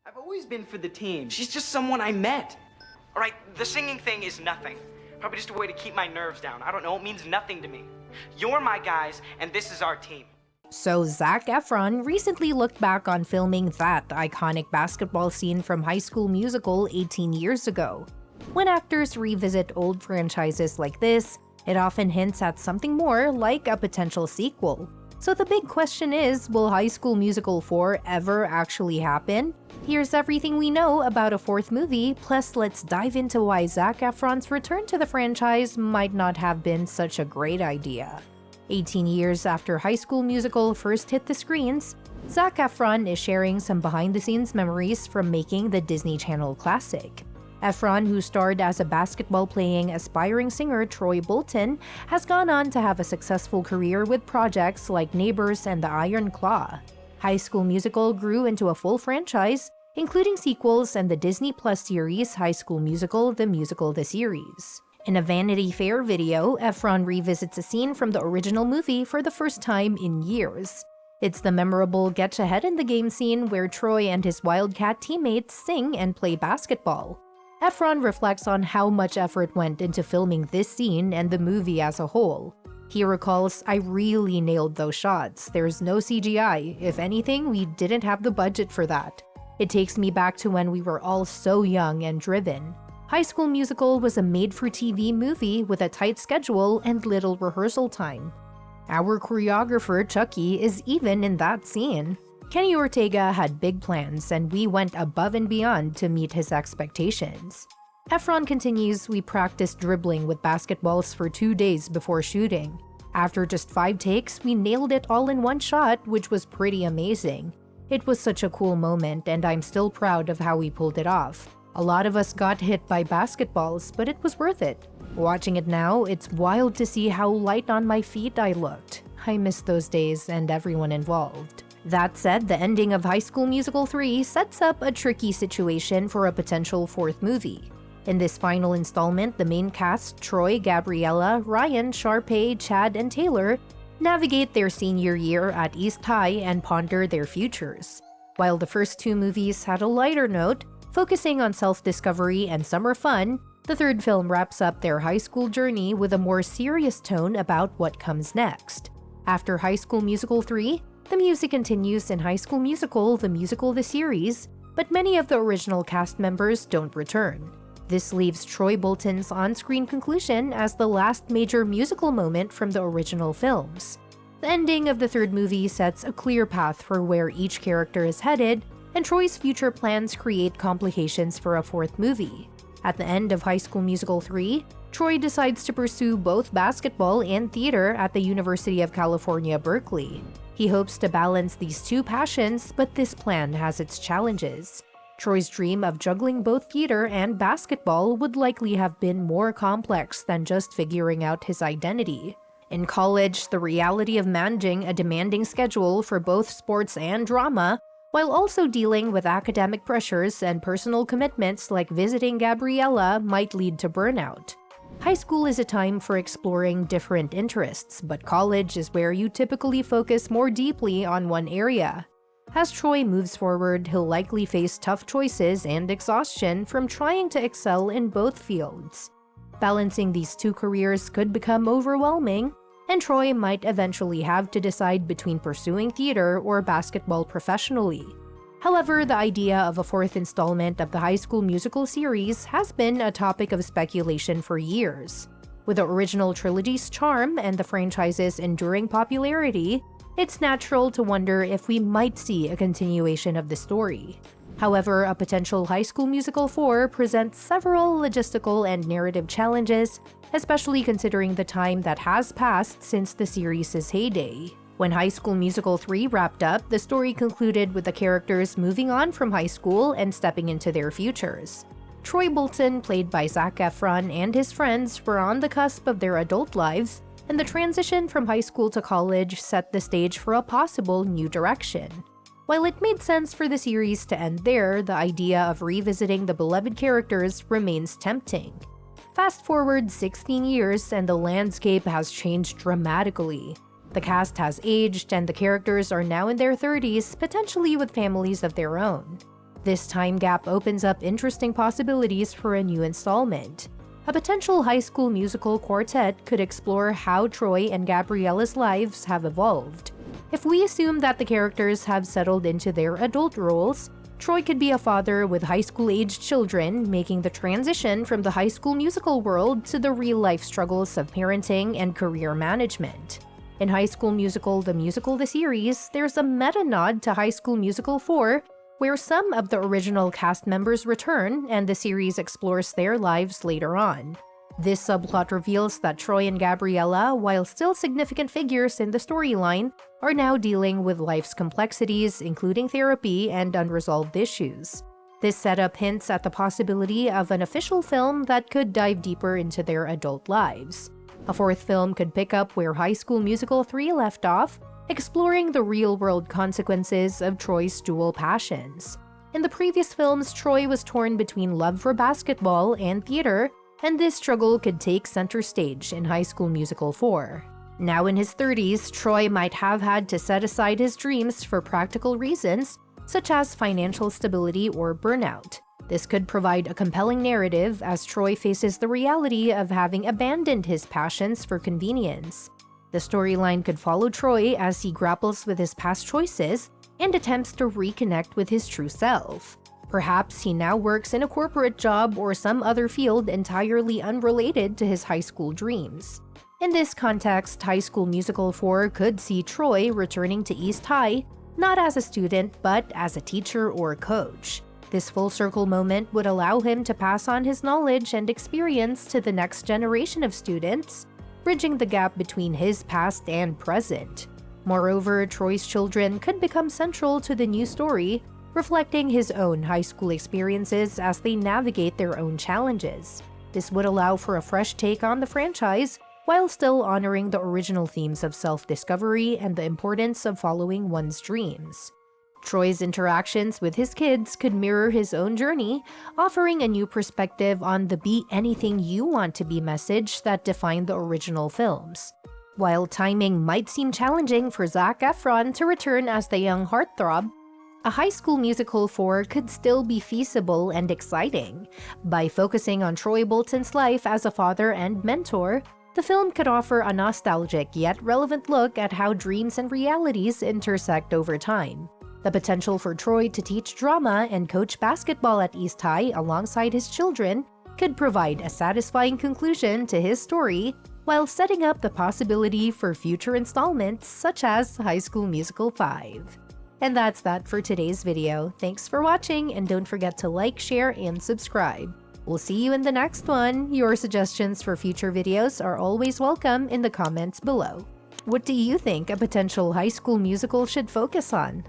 I've always been for the team. She's just someone I met. All right, the singing thing is nothing. Probably just a way to keep my nerves down. I don't know, it means nothing to me. You're my guys, and this is our team. So Zac Efron recently looked back on filming that iconic basketball scene from High School Musical 18 years ago. When actors revisit old franchises like this, it often hints at something more like a potential sequel. So the big question is, will High School Musical 4 ever actually happen? Here's everything we know about a fourth movie, plus let's dive into why Zac Efron's return to the franchise might not have been such a great idea. 18 years after High School Musical first hit the screens, Zac Efron is sharing some behind-the-scenes memories from making the Disney Channel classic. Efron, who starred as a basketball-playing aspiring singer Troy Bolton, has gone on to have a successful career with projects like Neighbors and The Iron Claw. High School Musical grew into a full franchise, including sequels and the Disney Plus series High School Musical: The Musical: The Series. In a Vanity Fair video, Efron revisits a scene from the original movie for the first time in years. It's the memorable Get Ahead in the Game scene where Troy and his Wildcat teammates sing and play basketball. Efron reflects on how much effort went into filming this scene and the movie as a whole. He recalls, "I really nailed those shots. There's no CGI. If anything, we didn't have the budget for that. It takes me back to when we were all so young and driven." High School Musical was a made-for-TV movie with a tight schedule and little rehearsal time. Our choreographer, Chucky, is even in that scene. Kenny Ortega had big plans, and we went above and beyond to meet his expectations. Efron continues, "We practiced dribbling with basketballs for 2 days before shooting. After just 5 takes, we nailed it all in one shot, which was pretty amazing. It was such a cool moment, and I'm still proud of how we pulled it off. A lot of us got hit by basketballs, but it was worth it. Watching it now, it's wild to see how light on my feet I looked. I miss those days and everyone involved." That said, the ending of High School Musical 3 sets up a tricky situation for a potential fourth movie. In this final installment, the main cast, Troy, Gabriella, Ryan, Sharpay, Chad, and Taylor, navigate their senior year at East High and ponder their futures. While the first 2 movies had a lighter note, focusing on self-discovery and summer fun, the third film wraps up their high school journey with a more serious tone about what comes next. After High School Musical 3, the music continues in High School Musical: The Musical: The Series, but many of the original cast members don't return. This leaves Troy Bolton's on-screen conclusion as the last major musical moment from the original films. The ending of the third movie sets a clear path for where each character is headed, and Troy's future plans create complications for a fourth movie. At the end of High School Musical 3, Troy decides to pursue both basketball and theater at the University of California, Berkeley. He hopes to balance these 2 passions, but this plan has its challenges. Troy's dream of juggling both theater and basketball would likely have been more complex than just figuring out his identity. In college, the reality of managing a demanding schedule for both sports and drama, while also dealing with academic pressures and personal commitments like visiting Gabriella, might lead to burnout. High school is a time for exploring different interests, but college is where you typically focus more deeply on one area. As Troy moves forward, he'll likely face tough choices and exhaustion from trying to excel in both fields. Balancing these 2 careers could become overwhelming, and Troy might eventually have to decide between pursuing theater or basketball professionally. However, the idea of a fourth installment of the High School Musical series has been a topic of speculation for years. With the original trilogy's charm and the franchise's enduring popularity, it's natural to wonder if we might see a continuation of the story. However, a potential High School Musical 4 presents several logistical and narrative challenges, especially considering the time that has passed since the series' heyday. When High School Musical 3 wrapped up, the story concluded with the characters moving on from high school and stepping into their futures. Troy Bolton, played by Zac Efron, and his friends were on the cusp of their adult lives, and the transition from high school to college set the stage for a possible new direction. While it made sense for the series to end there, the idea of revisiting the beloved characters remains tempting. Fast forward 16 years and the landscape has changed dramatically. The cast has aged and the characters are now in their 30s, potentially with families of their own. This time gap opens up interesting possibilities for a new installment. A potential High School Musical quartet could explore how Troy and Gabriella's lives have evolved. If we assume that the characters have settled into their adult roles, Troy could be a father with high school-aged children, making the transition from the High School Musical world to the real-life struggles of parenting and career management. In High School Musical: The Musical the Series, there's a meta-nod to High School Musical 4, where some of the original cast members return and the series explores their lives later on. This subplot reveals that Troy and Gabriella, while still significant figures in the storyline, are now dealing with life's complexities, including therapy and unresolved issues. This setup hints at the possibility of an official film that could dive deeper into their adult lives. A fourth film could pick up where High School Musical 3 left off, exploring the real-world consequences of Troy's dual passions. In the previous films, Troy was torn between love for basketball and theater, and this struggle could take center stage in High School Musical 4. Now in his 30s, Troy might have had to set aside his dreams for practical reasons, such as financial stability or burnout. This could provide a compelling narrative as Troy faces the reality of having abandoned his passions for convenience. The storyline could follow Troy as he grapples with his past choices and attempts to reconnect with his true self. Perhaps he now works in a corporate job or some other field entirely unrelated to his high school dreams. In this context, High School Musical 4 could see Troy returning to East High, not as a student but as a teacher or coach. This full circle moment would allow him to pass on his knowledge and experience to the next generation of students, bridging the gap between his past and present. Moreover, Troy's children could become central to the new story, reflecting his own high school experiences as they navigate their own challenges. This would allow for a fresh take on the franchise, while still honoring the original themes of self-discovery and the importance of following one's dreams. Troy's interactions with his kids could mirror his own journey, offering a new perspective on the "be anything you want to be" message that defined the original films. While timing might seem challenging for Zac Efron to return as the young heartthrob, a High School Musical 4 could still be feasible and exciting. By focusing on Troy Bolton's life as a father and mentor, the film could offer a nostalgic yet relevant look at how dreams and realities intersect over time. The potential for Troy to teach drama and coach basketball at East High alongside his children could provide a satisfying conclusion to his story, while setting up the possibility for future installments such as High School Musical 5. And that's that for today's video. Thanks for watching, and don't forget to like, share, and subscribe. We'll see you in the next one. Your suggestions for future videos are always welcome in the comments below. What do you think a potential High School Musical should focus on?